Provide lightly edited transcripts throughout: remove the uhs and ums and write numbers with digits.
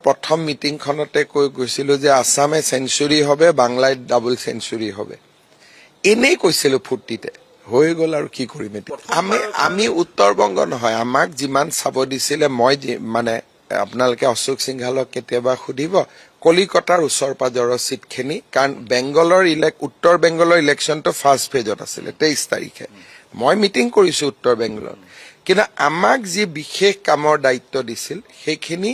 প্ৰথম মিটিংখনতে কৈ গৈছিলো যে আসামে সেঞ্চুৰী হবে, বাংলায় ডাবল সেঞ্চুৰী হবে। এনেই কৈছিলো ফুৰ্তিতে, হৈ গ'ল আৰু কি কৰিম এতিয়া। আমি উত্তৰবংগ নহয়, আমাক যিমান চাব দিছিলে, মই মানে আপোনালোকে অশোক সিংহালক কেতিয়াবা সুধিব কলিকতাৰ ওচৰ পাজৰৰ চিটখিনি, কাৰণ বেংগলৰ উত্তৰ বেংগলৰ ইলেকশ্যনটো ফাৰ্ষ্ট ফেজত আছিলে 23 তাৰিখে। মই মিটিং কৰিছো উত্তৰ বেংগলত, কিন্তু আমাক যি বিশেষ কামৰ দায়িত্ব দিছিল সেইখিনি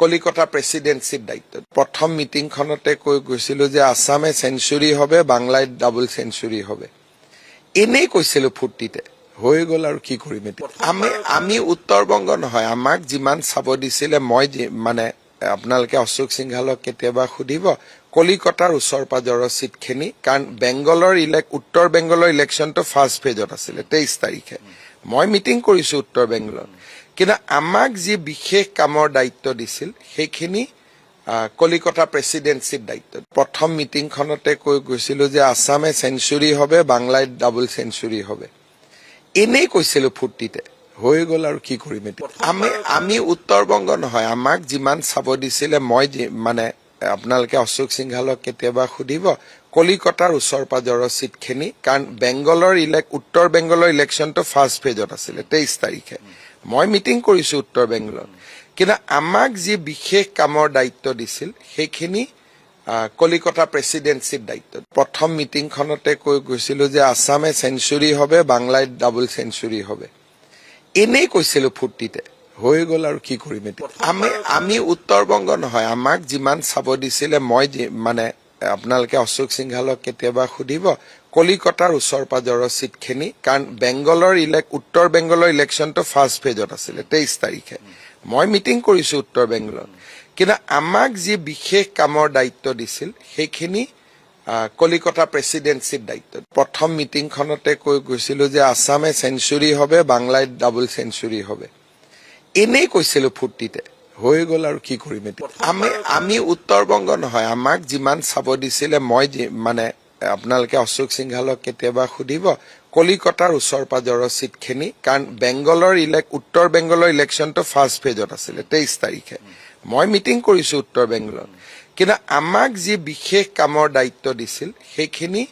কলিকতা প্ৰেচিডেন্সিৰ দায়িত্ব। প্ৰথম মিটিংখনতে কৈ গৈছিলো যে আসামে সেঞ্চুৰী হবে, বাংলায় ডাবল সেঞ্চুৰী হবে। এনেই কৈছিলো ফুৰ্তিতে, হৈ গ'ল আৰু কি কৰিম এতিয়া। আমি উত্তৰবংগ নহয়, আমাক যিমান চাব দিছিলে, মই মানে আপোনালোকে অশোক সিংহালক কেতিয়াবা সুধিব কলিকতাৰ ওচৰ পাজৰৰ চিটখিনি, কাৰণ বেংগলৰ উত্তৰ বেংগলৰ ইলেকশ্যনটো ফাৰ্ষ্ট ফেজত আছিলে 23 তাৰিখে। মই মিটিং কৰিছো উত্তৰ বেংগলত, কিন্তু আমাক যি বিশেষ কামৰ দায়িত্ব দিছিল সেইখিনি কলিকতা প্ৰেচিডেন্সিৰ দায়িত্ব। প্ৰথম মিটিংখনতে কৈ গৈছিলো যে আসামে সেঞ্চুৰী হবে, বাংলায় ডাবল সেঞ্চুৰী হবে। এনেই কৈছিলো ফুৰ্তিতে, হৈ গ'ল আৰু কি কৰিম এতিয়া। আমি উত্তৰবংগ নহয়, আমাক যিমান চাব দিছিলে, মই মানে আপোনালোকে অশোক সিংহালক কেতিয়াবা সুধিব কলিকতাৰ ওচৰ পাজৰৰ চিটখিনি, কাৰণ বেংগলৰ উত্তৰ বেংগলৰ ইলেকশ্যনটো ফাৰ্ষ্ট ফেজত আছিলে 23 তাৰিখে। মই মিটিং কৰিছো উত্তৰ বেংগলত, কিন্তু আমাক যি বিশেষ কামৰ দায়িত্ব দিছিল সেইখিনি কলিকতা প্ৰেচিডেন্সিৰ দায়িত্ব। প্ৰথম মিটিংখনতে কৈ গৈছিলো যে আসামে সেঞ্চুৰী হবে, বাংলায় ডাবল সেঞ্চুৰী হবে। এনেই কৈছিলো ফুৰ্তিতে, হৈ গ'ল আৰু কি কৰিম এতিয়া। আমি উত্তৰবংগ নহয়, আমাক যিমান চাব দিছিলে, মই মানে আপোনালোকে অশোক সিংহালক কেতিয়াবা সুধিব কলিকতাৰ ওচৰ পাজৰৰ চিটখিনি, কাৰণ বেংগলৰ উত্তৰ বেংগলৰ ইলেকশ্যনটো ফাৰ্ষ্ট ফেজত আছিলে 23 তাৰিখে। মই মিটিং কৰিছো উত্তৰ বেংগলত, কিন্তু আমাক যি বিশেষ কামৰ দায়িত্ব দিছিল সেইখিনি কলিকতা প্ৰেচিডেন্সিৰ দায়িত্ব। প্ৰথম মিটিংখনতে কৈ গৈছিলো যে আসামে সেঞ্চুৰী হবে, বাংলায় ডাবল সেঞ্চুৰী হবে। এনেই কৈছিলো ফুৰ্তিতে, হৈ গ'ল আৰু কি কৰিম এতিয়া। আমি উত্তৰবংগ নহয়, আমাক যিমান চাব দিছিলে, মই মানে আপোনালোকে অশোক সিংহালক কেতিয়াবা সুধিব কলিকতাৰ ওচৰ পাজৰৰ চিটখিনি, কাৰণ বেংগলৰ উত্তৰ বেংগলৰ ইলেকশ্যনটো ফাৰ্ষ্ট ফেজত আছিলে 23 তাৰিখে। মই মিটিং কৰিছো উত্তৰ বেংগলত, কিন্তু আমাক যি বিশেষ কামৰ দায়িত্ব দিছিল সেইখিনি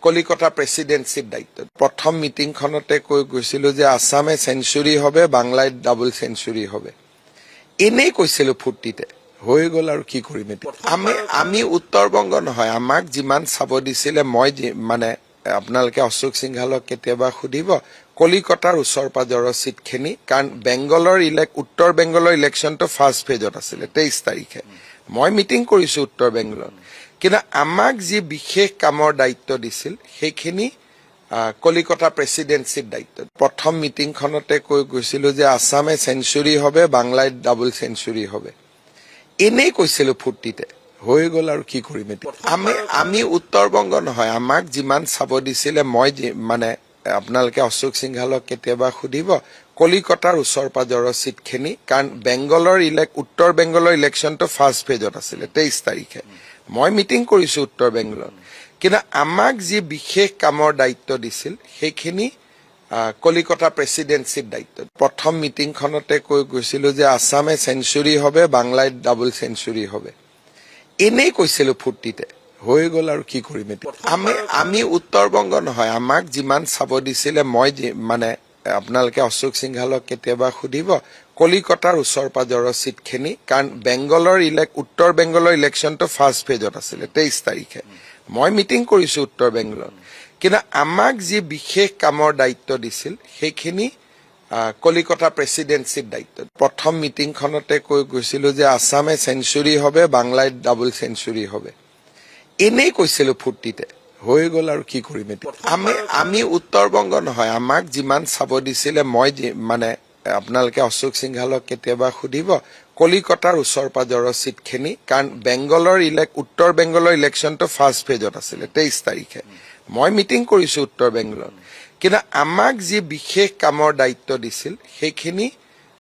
কলিকতা প্ৰেচিডেন্সিৰ দায়িত্ব। প্ৰথম মিটিংখনতে কৈ গৈছিলো যে আসামে সেঞ্চুৰী হবে, বাংলায় ডাবল সেঞ্চুৰী হবে। এনেই কৈছিলো ফুৰ্তিতে, হৈ গ'ল আৰু কি কৰিম এতিয়া। আমি উত্তৰবংগ নহয়, আমাক যিমান চাব দিছিলে, মই মানে আপোনালোকে অশোক সিংহালক কেতিয়াবা সুধিব কলিকতাৰ ওচৰ পাজৰৰ চিটখিনি, কাৰণ বেংগলৰ উত্তৰ বেংগলৰ ইলেকশ্যনটো ফাৰ্ষ্ট ফেজত আছিলে 23 তাৰিখে। মই মিটিং কৰিছো উত্তৰ বেংগলত, কিন্তু আমাক যি বিশেষ কামৰ দায়িত্ব দিছিল সেইখিনি কলিকতা প্ৰেচিডেন্সিৰ দায়িত্ব। প্ৰথম মিটিংখনতে কৈ গৈছিলো যে আসামে সেঞ্চুৰী হবে, বাংলায় ডাবল সেঞ্চুৰী হবে। এনেই কৈছিলো ফুৰ্তিতে, হৈ গ'ল আৰু কি কৰিম এতিয়া। আমি উত্তৰবংগ নহয়, আমাক যিমান চাব দিছিলে, মই মানে আপোনালোকে অশোক সিংহালক কেতিয়াবা সুধিব কলিকতাৰ ওচৰ পাজৰৰ চিটখিনি, কাৰণ বেংগলৰ উত্তৰ বেংগলৰ ইলেকশ্যনটো ফাৰ্ষ্ট ফেজত আছিলে 23 তাৰিখে। মই মিটিং কৰিছো উত্তৰ বেংগলত, কিন্তু আমাক যি বিশেষ কামৰ দায়িত্ব দিছিল সেইখিনি কলিকতা প্ৰেচিডেন্সিৰ দায়িত্ব। প্ৰথম মিটিংখনতে কৈ গৈছিলো যে আসামে সেঞ্চুৰী হবে, বাংলায় ডাবল সেঞ্চুৰী হবে। এনেই কৈছিলো ফুৰ্তিতে, হৈ গ'ল আৰু কি কৰিম এতিয়া। আমি উত্তৰবংগ নহয়, আমাক যিমান চাব দিছিলে, মই মানে আপোনালোকে অশোক সিংহালক কেতিয়াবা সুধিব কলিকতাৰ ওচৰ পাজৰৰ চিটখিনি, কাৰণ বেংগলৰ উত্তৰ বেংগলৰ ইলেকশ্যনটো ফাৰ্ষ্ট ফেজত আছিলে 23 তাৰিখে। মই মিটিং কৰিছো উত্তৰ বেংগলত, কিন্তু আমাক যি বিশেষ কামৰ দায়িত্ব দিছিল সেইখিনি কলিকতা প্ৰেচিডেন্সিৰ দায়িত্ব। প্ৰথম মিটিংখনতে কৈ গৈছিলো যে আসামে সেঞ্চুৰী হবে, বাংলায় ডাবল সেঞ্চুৰী হবে। এনেই কৈছিলো ফুৰ্তিতে, হৈ গ'ল আৰু কি কৰিম এতিয়া। আমি উত্তৰবংগ নহয়, আমাক যিমান চাব দিছিলে, মই মানে আপোনালোকে অশোক সিংহালক কেতিয়াবা সুধিব কলিকতাৰ ওচৰ পাজৰৰ চিটখিনি, কাৰণ বেংগলৰ উত্তৰ বেংগলৰ ইলেকশ্যনটো ফাৰ্ষ্ট ফেজত আছিলে 23 তাৰিখে। মই মিটিং কৰিছো উত্তৰ বেংগলত, কিন্তু আমাক যি বিশেষ কামৰ দায়িত্ব দিছিল সেইখিনি